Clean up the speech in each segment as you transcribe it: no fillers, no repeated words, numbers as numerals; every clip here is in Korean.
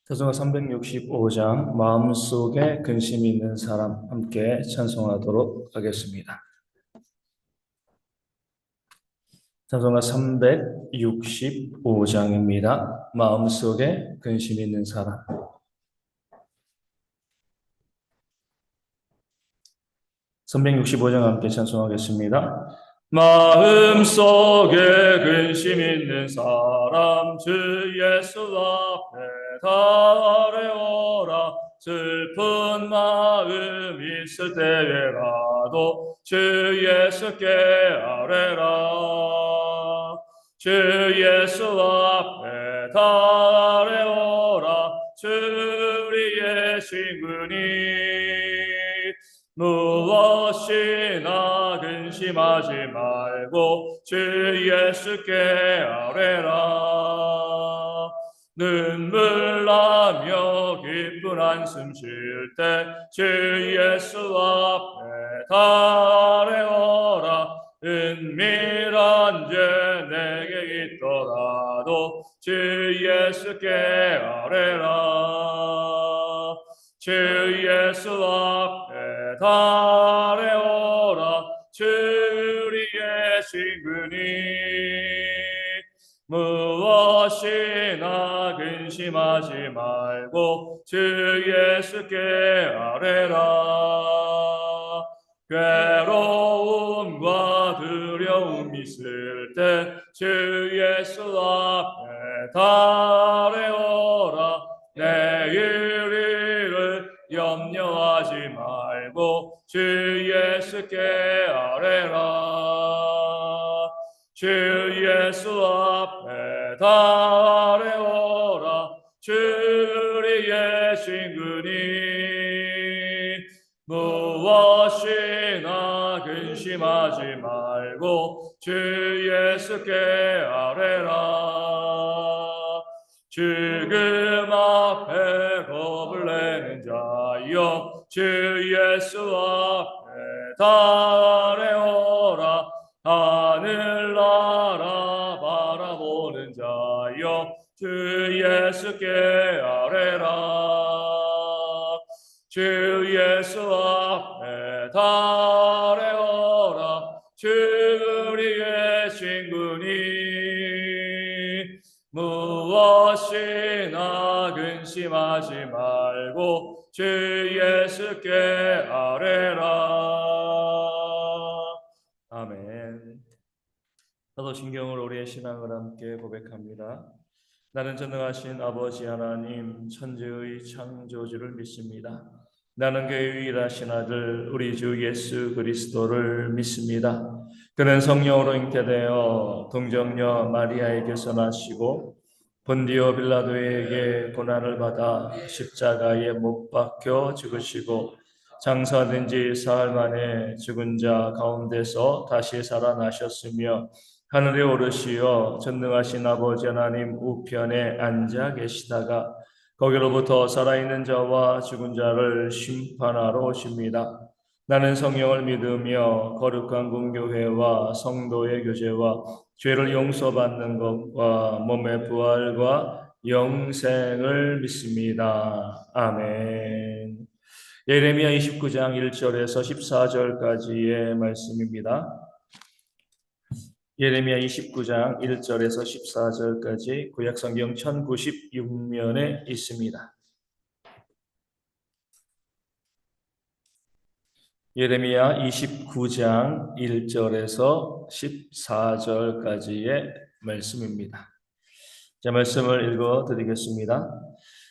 사도가 365장 마음속에 근심이 있는 사람 함께 찬송하도록 하겠습니다. 찬송가 365장입니다. 마음속에 근심이 있는 사람. 365장 함께 찬송하겠습니다. 마음속에 근심 있는 사람 주 예수 앞에 달려오라. 슬픈 마음 있을 때에라도 주 예수께 아뢰라. 주 예수 앞에 달려오라. 주 우리의 친구니 무엇이나 근심하지 말고 주 예수께 아뢰라. 눈물 나며 기쁜 한숨 쉴 때 주 예수 앞에 달려오라. 은밀한 죄 내게 있더라도 주 예수께 아뢰라. 주 예수 앞에 달려오라. 주 우리의 친구니 무엇이나 근심하지 말고 주 예수께 아뢰라. 괴로움과 두려움 있을 때 주 예수 앞에 달려오라. 내일을 염려하지 말고 주 예수께 아뢰라. 주 예수 앞에 달려오라. 주 우리의 친구니 무엇이나 근심하지 말고 주 예수께 아뢰라. 죽음 앞에 겁을 내는 자여 주 예수 앞에 달려오라. 하늘나라 바라보는 자여 주 예수께 아뢰라. 주 예수 앞에 달려오라. 주 우리의 친구니 무엇이나 근심하지 말고 주 예수께 아뢰라. 아멘. 사도신경으로 우리의 신앙을 함께 고백합니다. 나는 전능하신 아버지 하나님 천지의 창조주를 믿습니다. 나는 그의 유일하신 아들 우리 주 예수 그리스도를 믿습니다. 그는 성령으로 잉태되어 동정녀 마리아에게서 나시고 본디오 빌라도에게 고난을 받아 십자가에 못 박혀 죽으시고 장사된 지 사흘 만에 죽은 자 가운데서 다시 살아나셨으며 하늘에 오르시어 전능하신 아버지 하나님 우편에 앉아 계시다가 거기로부터 살아있는 자와 죽은 자를 심판하러 오십니다. 나는 성령을 믿으며 거룩한 공교회와 성도의 교제와 죄를 용서받는 것과 몸의 부활과 영생을 믿습니다. 아멘. 예레미야 29장 1절에서 14절까지의 말씀입니다. 예레미야 29장 1절에서 14절까지 구약성경 1096면에 있습니다. 예레미야 29장 1절에서 14절까지의 말씀입니다. 자, 말씀을 읽어드리겠습니다.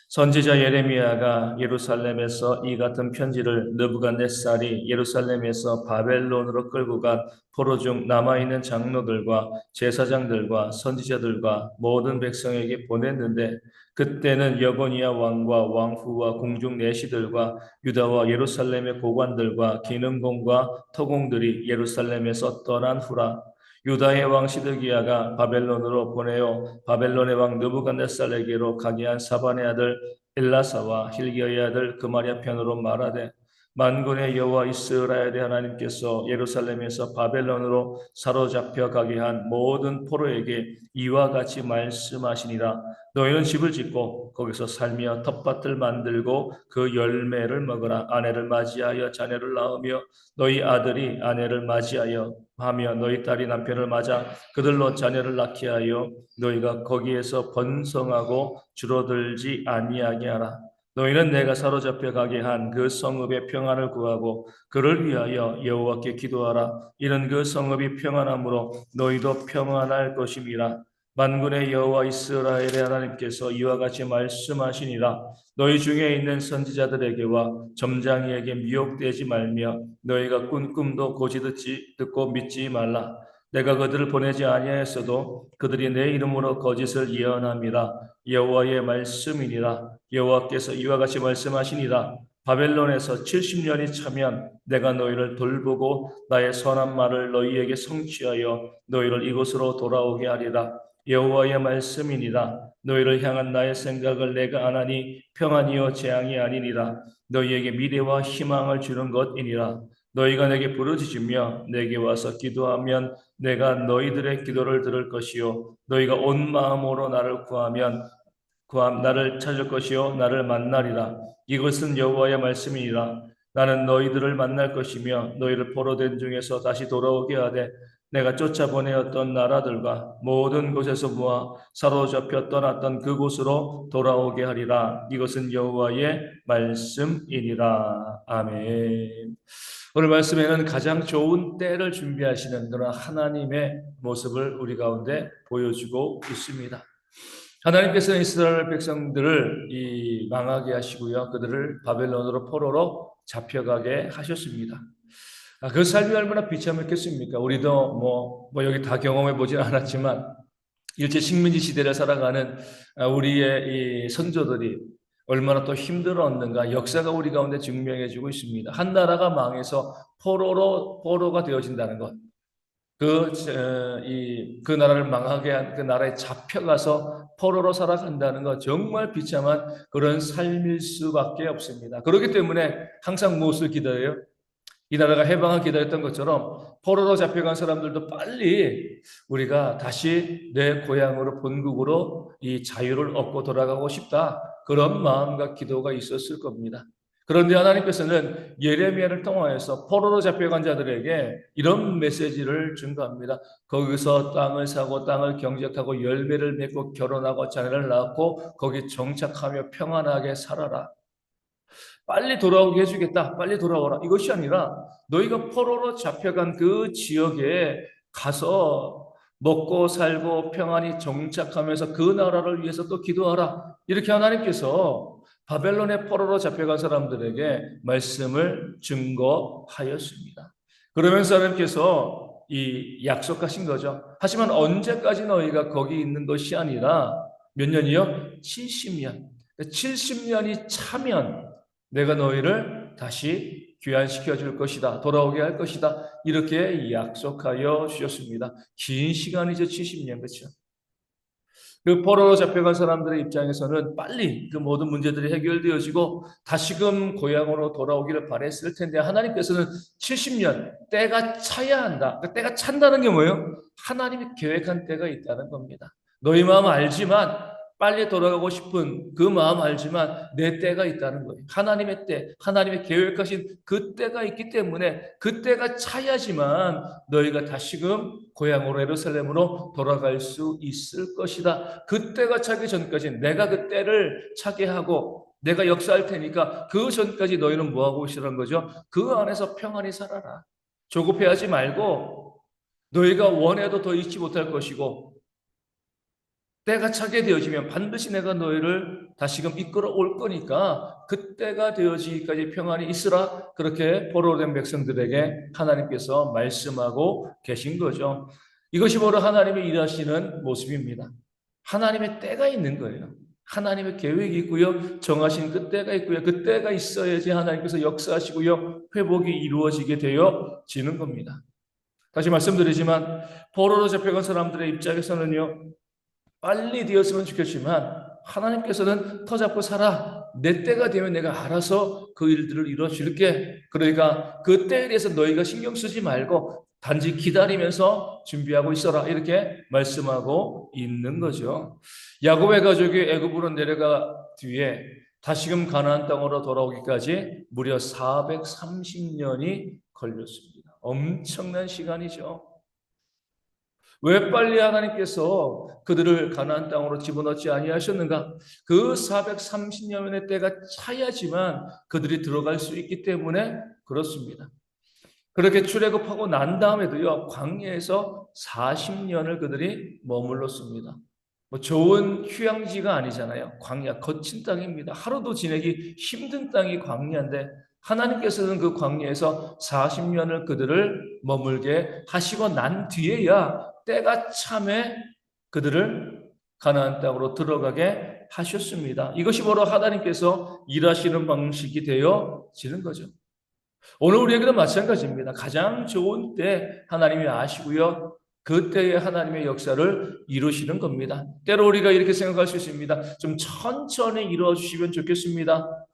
선지자 예레미야가 예루살렘에서 이 같은 편지를 느부갓네살이 예루살렘에서 바벨론으로 끌고 간 포로 중 남아있는 장로들과 제사장들과 선지자들과 모든 백성에게 보냈는데 그때는 여고니아 왕과 왕후와 궁중 내시들과 유다와 예루살렘의 고관들과 기능공과 토공들이 예루살렘에서 떠난 후라. 유다의 왕 시드기야가 바벨론으로 보내어 바벨론의 왕 느부갓네살에게로 가게 한 사반의 아들 엘라사와 힐기야의 아들 그마랴 편으로 말하되 만군의 여호와 이스라엘의 하나님께서 예루살렘에서 바벨론으로 사로잡혀 가게 한 모든 포로에게 이와 같이 말씀하시니라. 너희는 집을 짓고 거기서 살며 텃밭을 만들고 그 열매를 먹으라. 아내를 맞이하여 자녀를 낳으며 너희 아들이 아내를 맞이하여 하며 너희 딸이 남편을 맞아 그들로 자녀를 낳게 하여 너희가 거기에서 번성하고 줄어들지 아니하게 하라. 너희는 내가 사로잡혀 가게 한 그 성읍의 평안을 구하고 그를 위하여 여호와께 기도하라. 이는 그 성읍이 평안함으로 너희도 평안할 것임이라. 만군의 여호와 이스라엘의 하나님께서 이와 같이 말씀하시니라. 너희 중에 있는 선지자들에게와 점장이에게 미혹되지 말며 너희가 꾼 꿈도 고지 듣고 믿지 말라. 내가 그들을 보내지 아니하였어도 그들이 내 이름으로 거짓을 예언함이라. 여호와의 말씀이니라. 여호와께서 이와 같이 말씀하시니라. 바벨론에서 70년이 차면 내가 너희를 돌보고 나의 선한 말을 너희에게 성취하여 너희를 이곳으로 돌아오게 하리라. 여호와의 말씀이니라. 너희를 향한 나의 생각을 내가 아나니 평안이요 재앙이 아니니라. 너희에게 미래와 희망을 주는 것이니라. 너희가 내게 부르짖으며 내게 와서 기도하면 내가 너희들의 기도를 들을 것이요 너희가 온 마음으로 나를 구하면 나를 찾을 것이요 나를 만나리라. 이것은 여호와의 말씀이니라. 나는 너희들을 만날 것이며 너희를 포로된 중에서 다시 돌아오게 하되 내가 쫓아보내었던 나라들과 모든 곳에서 모아 사로잡혀 떠났던 그곳으로 돌아오게 하리라. 이것은 여호와의 말씀이니라. 아멘. 오늘 말씀에는 가장 좋은 때를 준비하시는 그런 하나님의 모습을 우리 가운데 보여주고 있습니다. 하나님께서는 이스라엘 백성들을 망하게 하시고요. 그들을 바벨론으로 포로로 잡혀가게 하셨습니다. 그 삶이 얼마나 비참했겠습니까? 우리도 뭐 여기 다 경험해 보진 않았지만 일제 식민지 시대를 살아가는 우리의 이 선조들이 얼마나 또 힘들었는가 역사가 우리 가운데 증명해주고 있습니다. 한 나라가 망해서 포로가 되어진다는 것. 그 나라를 망하게 한 그 나라에 잡혀가서 포로로 살아간다는 것 정말 비참한 그런 삶일 수밖에 없습니다. 그렇기 때문에 항상 무엇을 기다려요? 이 나라가 해방을 기다렸던 것처럼 포로로 잡혀간 사람들도 빨리 우리가 다시 내 고향으로 본국으로 이 자유를 얻고 돌아가고 싶다. 그런 마음과 기도가 있었을 겁니다. 그런데 하나님께서는 예레미야를 통하여서 포로로 잡혀간 자들에게 이런 메시지를 증거합니다. 거기서 땅을 사고 땅을 경작하고 열매를 맺고 결혼하고 자녀를 낳고 거기 정착하며 평안하게 살아라. 빨리 돌아오게 해주겠다. 빨리 돌아오라. 이것이 아니라 너희가 포로로 잡혀간 그 지역에 가서 먹고 살고 평안히 정착하면서 그 나라를 위해서 또 기도하라. 이렇게 하나님께서 바벨론의 포로로 잡혀간 사람들에게 말씀을 증거하였습니다. 그러면서 하나님께서 이 약속하신 거죠. 하지만 언제까지 너희가 거기 있는 것이 아니라 몇 년이요? 70년. 70년이 차면 내가 너희를 다시 귀환시켜 줄 것이다. 돌아오게 할 것이다. 이렇게 약속하여 주셨습니다. 긴 시간이죠. 70년. 그렇죠? 그 포로로 잡혀간 사람들의 입장에서는 빨리 그 모든 문제들이 해결되어지고 다시금 고향으로 돌아오기를 바랬을 텐데 하나님께서는 70년 때가 차야 한다. 그 때가 찬다는 게 뭐예요? 하나님이 계획한 때가 있다는 겁니다. 너희 마음 알지만 빨리 돌아가고 싶은 그 마음 알지만 내 때가 있다는 거예요. 하나님의 때, 하나님의 계획하신 그 때가 있기 때문에 그 때가 차야지만 너희가 다시금 고향으로 예루살렘으로 돌아갈 수 있을 것이다. 그 때가 차기 전까지 내가 그 때를 차게 하고 내가 역사할 테니까 그 전까지 너희는 뭐하고 있으라는 거죠? 그 안에서 평안히 살아라. 조급해하지 말고 너희가 원해도 더 잊지 못할 것이고 때가 차게 되어지면 반드시 내가 너희를 다시금 이끌어 올 거니까 그때가 되어지기까지 평안히 있으라. 그렇게 포로된 백성들에게 하나님께서 말씀하고 계신 거죠. 이것이 바로 하나님이 일하시는 모습입니다. 하나님의 때가 있는 거예요. 하나님의 계획이 있고요. 정하신 그 때가 있고요. 그 때가 있어야지 하나님께서 역사하시고요. 회복이 이루어지게 되어지는 겁니다. 다시 말씀드리지만 포로로 잡혀간 사람들의 입장에서는요. 빨리 되었으면 좋겠지만 하나님께서는 터 잡고 살아. 내 때가 되면 내가 알아서 그 일들을 이루어줄게. 그러니까 그 때에 대해서 너희가 신경 쓰지 말고 단지 기다리면서 준비하고 있어라. 이렇게 말씀하고 있는 거죠. 야곱의 가족이 애굽으로 내려가 뒤에 다시금 가나안 땅으로 돌아오기까지 무려 430년이 걸렸습니다. 엄청난 시간이죠. 왜 빨리 하나님께서 그들을 가나안 땅으로 집어넣지 아니하셨는가? 그 430년의 때가 차야지만 그들이 들어갈 수 있기 때문에 그렇습니다. 그렇게 출애굽하고 난 다음에도요, 광야에서 40년을 그들이 머물렀습니다. 뭐 좋은 휴양지가 아니잖아요. 광야, 거친 땅입니다. 하루도 지내기 힘든 땅이 광야인데 하나님께서는 그 광야에서 40년을 그들을 머물게 하시고 난 뒤에야 때가 참에 그들을 가나안 땅으로 들어가게 하셨습니다. 이것이 바로 하나님께서 일하시는 방식이 되어지는 거죠. 오늘 우리에게도 마찬가지입니다. 가장 좋은 때 하나님이 아시고요. 그때에 하나님의 역사를 이루시는 겁니다. 때로 우리가 이렇게 생각할 수 있습니다. 좀 천천히 이루어 주시면 좋겠습니다.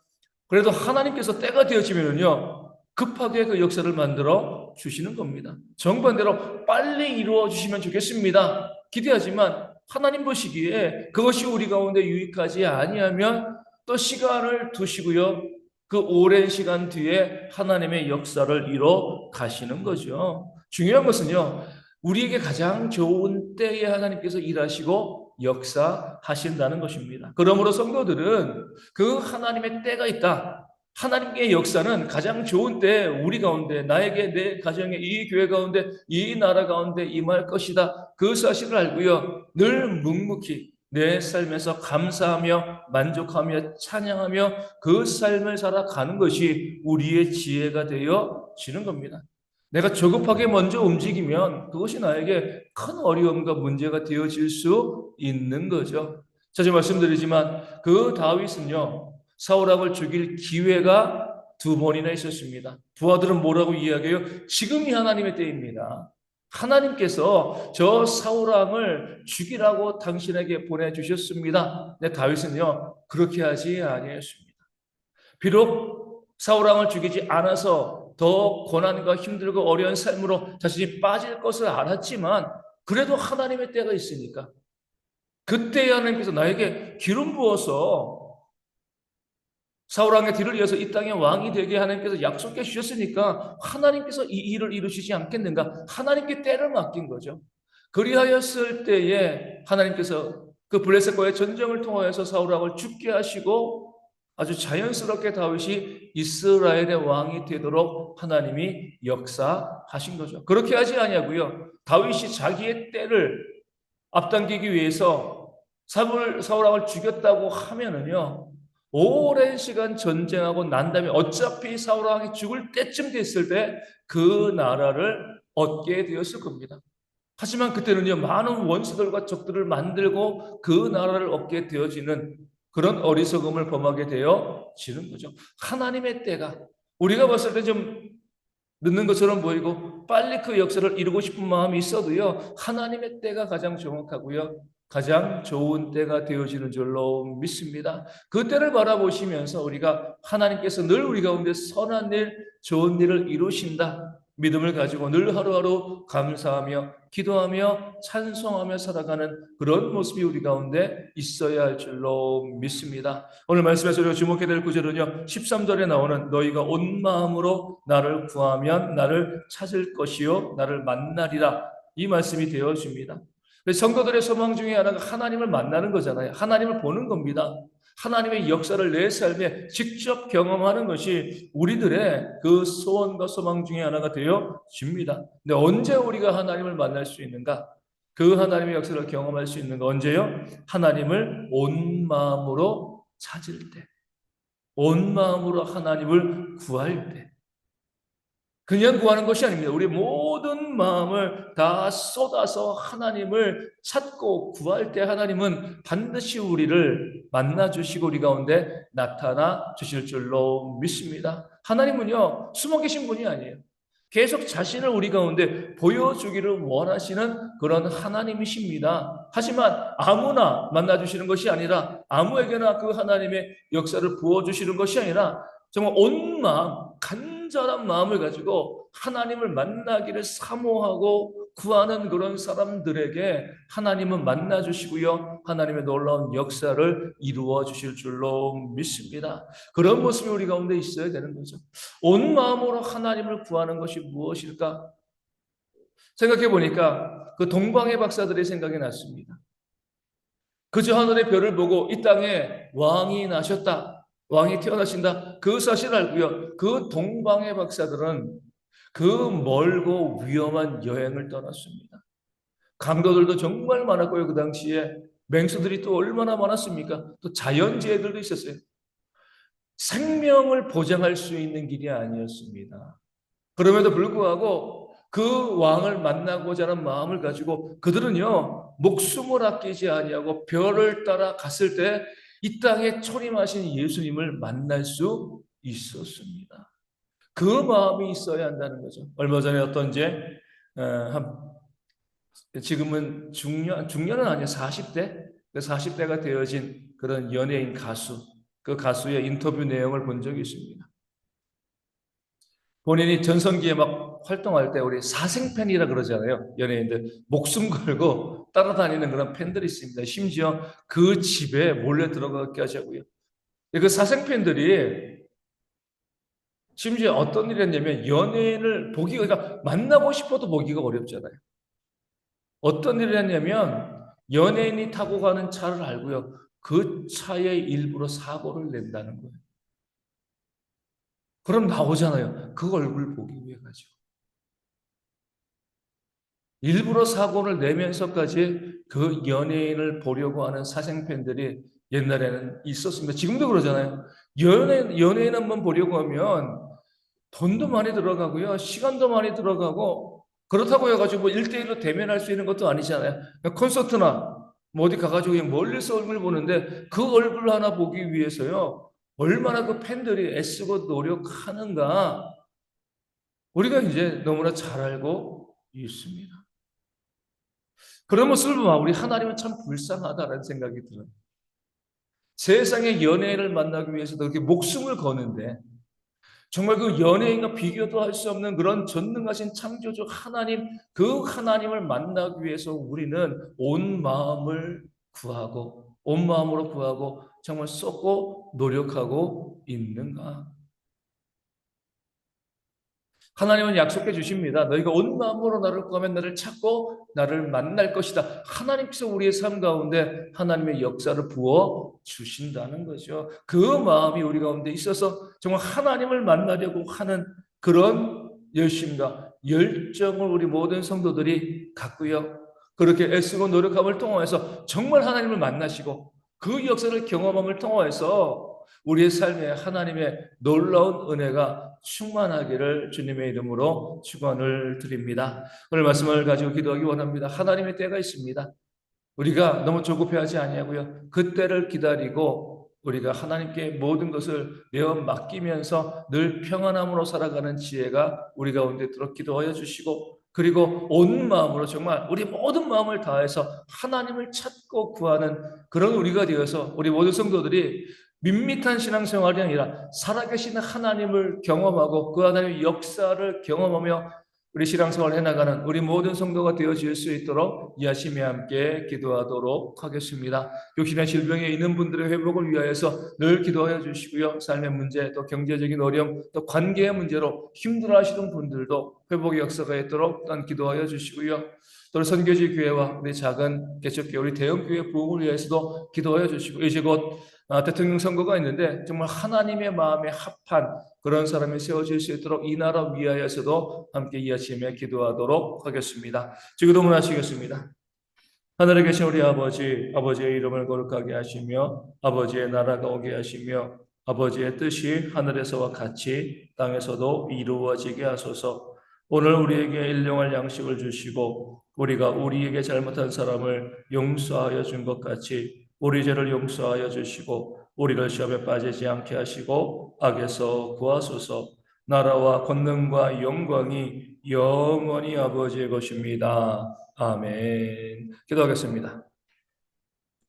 그래도 하나님께서 때가 되어지면요, 급하게 그 역사를 만들어 주시는 겁니다. 정반대로 빨리 이루어 주시면 좋겠습니다. 기대하지만 하나님 보시기에 그것이 우리 가운데 유익하지 아니하면 또 시간을 두시고요. 그 오랜 시간 뒤에 하나님의 역사를 이뤄 가시는 거죠. 중요한 것은요, 우리에게 가장 좋은 때에 하나님께서 일하시고 역사하신다는 것입니다. 그러므로 성도들은 그 하나님의 때가 있다. 하나님의 역사는 가장 좋은 때 우리 가운데, 나에게, 내 가정에, 이 교회 가운데, 이 나라 가운데 임할 것이다. 그 사실을 알고요. 늘 묵묵히 내 삶에서 감사하며 만족하며 찬양하며 그 삶을 살아가는 것이 우리의 지혜가 되어지는 겁니다. 내가 조급하게 먼저 움직이면 그것이 나에게 큰 어려움과 문제가 되어질 수 있는 거죠. 자주 말씀드리지만 그 다윗은요, 사울왕을 죽일 기회가 두 번이나 있었습니다. 부하들은 뭐라고 이야기해요? 지금이 하나님의 때입니다. 하나님께서 저 사울왕을 죽이라고 당신에게 보내주셨습니다. 근데 다윗은요, 그렇게 하지 아니했습니다. 비록 사울왕을 죽이지 않아서 더 고난과 힘들고 어려운 삶으로 자신이 빠질 것을 알았지만 그래도 하나님의 때가 있으니까 그때 하나님께서 나에게 기름 부어서 사울왕의 뒤를 이어서 이 땅의 왕이 되게 하나님께서 약속해 주셨으니까 하나님께서 이 일을 이루시지 않겠는가? 하나님께 때를 맡긴 거죠. 그리하였을 때에 하나님께서 그 블레셋과의 전쟁을 통하여서 사울왕을 죽게 하시고 아주 자연스럽게 다윗이 이스라엘의 왕이 되도록 하나님이 역사하신 거죠. 그렇게 하지 아니하고요. 다윗이 자기의 때를 앞당기기 위해서 사울왕을 죽였다고 하면은요. 오랜 시간 전쟁하고 난 다음에 어차피 사울왕이 죽을 때쯤 됐을 때 그 나라를 얻게 되었을 겁니다. 하지만 그때는요, 많은 원수들과 적들을 만들고 그 나라를 얻게 되어지는 그런 어리석음을 범하게 되어지는 거죠. 하나님의 때가 우리가 봤을 때 좀 늦는 것처럼 보이고 빨리 그 역사를 이루고 싶은 마음이 있어도요, 하나님의 때가 가장 정확하고요, 가장 좋은 때가 되어지는 줄로 믿습니다. 그 때를 바라보시면서 우리가 하나님께서 늘 우리 가운데 선한 일, 좋은 일을 이루신다 믿음을 가지고 늘 하루하루 감사하며 기도하며 찬송하며 살아가는 그런 모습이 우리 가운데 있어야 할 줄로 믿습니다. 오늘 말씀에서 우리가 주목해야 될 구절은요, 13절에 나오는 너희가 온 마음으로 나를 구하면 나를 찾을 것이요 나를 만나리라, 이 말씀이 되어집니다. 성도들의 소망 중에 하나가 하나님을 만나는 거잖아요. 하나님을 보는 겁니다. 하나님의 역사를 내 삶에 직접 경험하는 것이 우리들의 그 소원과 소망 중에 하나가 되어집니다. 근데 언제 우리가 하나님을 만날 수 있는가? 그 하나님의 역사를 경험할 수 있는가? 언제요? 하나님을 온 마음으로 찾을 때, 온 마음으로 하나님을 구할 때. 그냥 구하는 것이 아닙니다. 우리 모든 마음을 다 쏟아서 하나님을 찾고 구할 때 하나님은 반드시 우리를 만나주시고 우리 가운데 나타나 주실 줄로 믿습니다. 하나님은요, 숨어 계신 분이 아니에요. 계속 자신을 우리 가운데 보여주기를 원하시는 그런 하나님이십니다. 하지만 아무나 만나주시는 것이 아니라 아무에게나 그 하나님의 역사를 부어주시는 것이 아니라 정말 온 마음, 간절한 마음을 가지고 하나님을 만나기를 사모하고 구하는 그런 사람들에게 하나님은 만나주시고요. 하나님의 놀라운 역사를 이루어 주실 줄로 믿습니다. 그런 모습이 우리 가운데 있어야 되는 거죠. 온 마음으로 하나님을 구하는 것이 무엇일까? 생각해 보니까 그 동방의 박사들의 생각이 났습니다. 그저 하늘의 별을 보고 이 땅에 왕이 나셨다. 왕이 태어나신다. 그 사실을 알고요. 그 동방의 박사들은 그 멀고 위험한 여행을 떠났습니다. 강도들도 정말 많았고요. 그 당시에 맹수들이 또 얼마나 많았습니까? 또 자연재해들도 있었어요. 생명을 보장할 수 있는 길이 아니었습니다. 그럼에도 불구하고 그 왕을 만나고자 하는 마음을 가지고 그들은요, 목숨을 아끼지 아니하고 별을 따라 갔을 때 이 땅에 초림하신 예수님을 만날 수 있었습니다. 그 마음이 있어야 한다는 거죠. 얼마 전에 어떤 지금은 중년은 아니에요. 40대? 40대가 되어진 그런 연예인 가수, 그 가수의 인터뷰 내용을 본 적이 있습니다. 본인이 전성기에 막 활동할 때 우리 사생팬이라 그러잖아요. 연예인들 목숨 걸고 따라다니는 그런 팬들이 있습니다. 심지어 그 집에 몰래 들어가게 하자고요. 그 사생팬들이 심지어 어떤 일이 했냐면 연예인을 보기가 그러니까 만나고 싶어도 보기가 어렵잖아요. 어떤 일을 했냐면 연예인이 타고 가는 차를 알고요. 그 차의 일부러 사고를 낸다는 거예요. 그럼 나오잖아요. 그 얼굴 보기 위해 가지고. 일부러 사고를 내면서까지 그 연예인을 보려고 하는 사생팬들이 옛날에는 있었습니다. 지금도 그러잖아요. 연예인 한번 보려고 하면 돈도 많이 들어가고요. 시간도 많이 들어가고 그렇다고 해가지고 뭐 1대1로 대면할 수 있는 것도 아니잖아요. 콘서트나 뭐 어디 가가지고 그냥 멀리서 얼굴 보는데 그 얼굴 하나 보기 위해서요. 얼마나 그 팬들이 애쓰고 노력하는가 우리가 이제 너무나 잘 알고 있습니다. 그런 모습을 보면 우리 하나님은 참 불쌍하다라는 생각이 들어요. 세상의 연예인을 만나기 위해서도 그렇게 목숨을 거는데 정말 그 연예인과 비교도 할 수 없는 그런 전능하신 창조주 하나님, 그 하나님을 만나기 위해서 우리는 온 마음을 구하고, 온 마음으로 구하고, 정말 쏟고 노력하고 있는가? 하나님은 약속해 주십니다. 너희가 온 마음으로 나를 구하면 나를 찾고 나를 만날 것이다. 하나님께서 우리의 삶 가운데 하나님의 역사를 부어 주신다는 거죠. 그 마음이 우리 가운데 있어서 정말 하나님을 만나려고 하는 그런 열심과 열정을 우리 모든 성도들이 갖고요. 그렇게 애쓰고 노력함을 통해서 정말 하나님을 만나시고 그 역사를 경험함을 통해서 우리의 삶에 하나님의 놀라운 은혜가 충만하기를 주님의 이름으로 축원을 드립니다. 오늘 말씀을 가지고 기도하기 원합니다. 하나님의 때가 있습니다. 우리가 너무 조급해하지 아니하고요. 그 때를 기다리고 우리가 하나님께 모든 것을 내어 맡기면서 늘 평안함으로 살아가는 지혜가 우리 가운데 들어 기도하여 주시고 그리고 온 마음으로 정말 우리 모든 마음을 다해서 하나님을 찾고 구하는 그런 우리가 되어서 우리 모든 성도들이 밋밋한 신앙생활이 아니라 살아계신 하나님을 경험하고 그 하나님의 역사를 경험하며 우리 신앙생활을 해나가는 우리 모든 성도가 되어질 수 있도록 이하심에 함께 기도하도록 하겠습니다. 육신의 질병에 있는 분들의 회복을 위하여서 늘 기도하여 주시고요. 삶의 문제, 또 경제적인 어려움, 또 관계의 문제로 힘들어하시는 분들도 회복의 역사가 있도록 또한 기도하여 주시고요. 또 선교지 교회와 우리 작은 개척교회, 우리 대형교회 부흥을 위해서도 기도하여 주시고 이제 곧 대통령 선거가 있는데 정말 하나님의 마음에 합한 그런 사람이 세워질 수 있도록 이 나라 위하여서도 함께 이 아침에 기도하도록 하겠습니다. 기도문하시겠습니다. 하늘에 계신 우리 아버지, 아버지의 이름을 거룩하게 하시며 아버지의 나라가 오게 하시며 아버지의 뜻이 하늘에서와 같이 땅에서도 이루어지게 하소서. 오늘 우리에게 일용할 양식을 주시고 우리가 우리에게 잘못한 사람을 용서하여 준 것 같이 우리 죄를 용서하여 주시고 우리를 시험에 빠지지 않게 하시고 악에서 구하소서. 나라와 권능과 영광이 영원히 아버지의 것입니다. 아멘. 기도하겠습니다.